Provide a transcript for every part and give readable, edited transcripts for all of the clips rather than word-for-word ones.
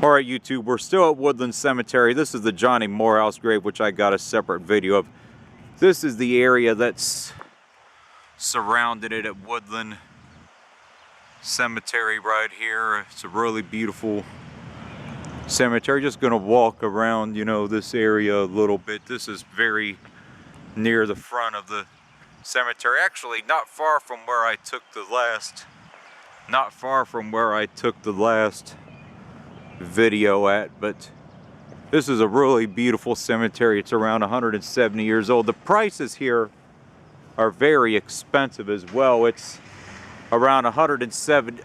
Alright YouTube, we're still at Woodland Cemetery. This is the Johnny Morehouse grave, which I got a separate video of. This is the area that's surrounded it at Woodland Cemetery right here. It's a really beautiful cemetery. Just gonna walk around, you know, this area a little bit. This is very near the front of the cemetery. Actually, not far from where I took the last video at, but this is a really beautiful cemetery. It's around 170 years old. The prices here are very expensive as well. It's around 170,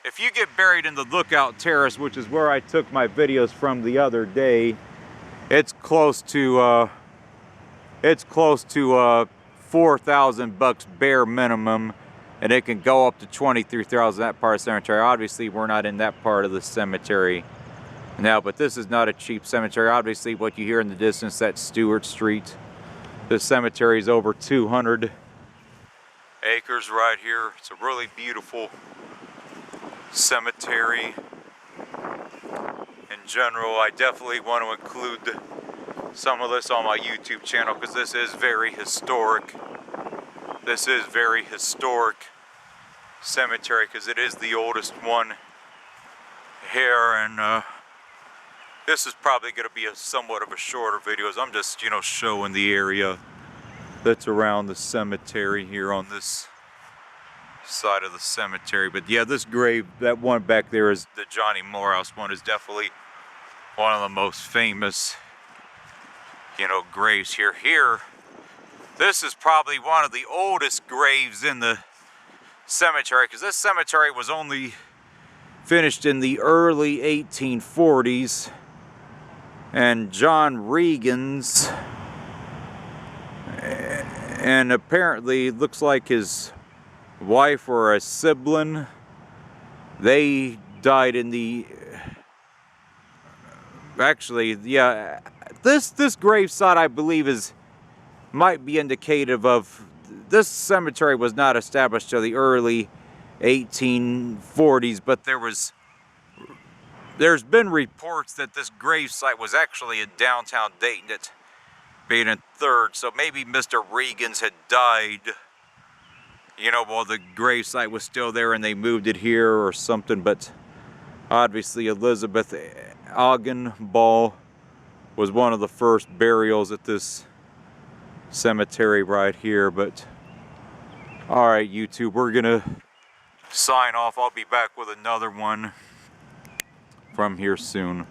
if you get buried in the Lookout Terrace, which is where I took my videos from the other day, it's close to 4,000 bucks bare minimum, and it can go up to 23,000 that part of the cemetery. Obviously, we're not in that part of the cemetery now, but this is not a cheap cemetery. Obviously, what you hear in the distance, that's Stewart Street. This cemetery is over 200 acres right here. It's a really beautiful cemetery. In general, I definitely want to include some of this on my YouTube channel because this is very historic. This is very historic cemetery because it is the oldest one here, and this is probably going to be somewhat of a shorter video. I'm just, you know, showing the area that's around the cemetery here on this side of the cemetery. But yeah, this grave, that one back there is the Johnny Morehouse one, is definitely one of the most famous, you know, graves here. This is probably one of the oldest graves in the cemetery because this cemetery was only finished in the early 1840s, and John Regan's, and apparently it looks like his wife or a sibling, they died in the, actually, yeah, this gravesite I believe might be indicative of, this cemetery was not established till the early 1840s, but there's been reports that this gravesite was actually in downtown Dayton at being in 3rd, so maybe Mr. Regan's had died, you know, while the gravesite was still there and they moved it here or something. But obviously Elizabeth Ogden Ball was one of the first burials at this cemetery right here. But alright YouTube, we're gonna sign off. I'll be back with another one from here soon.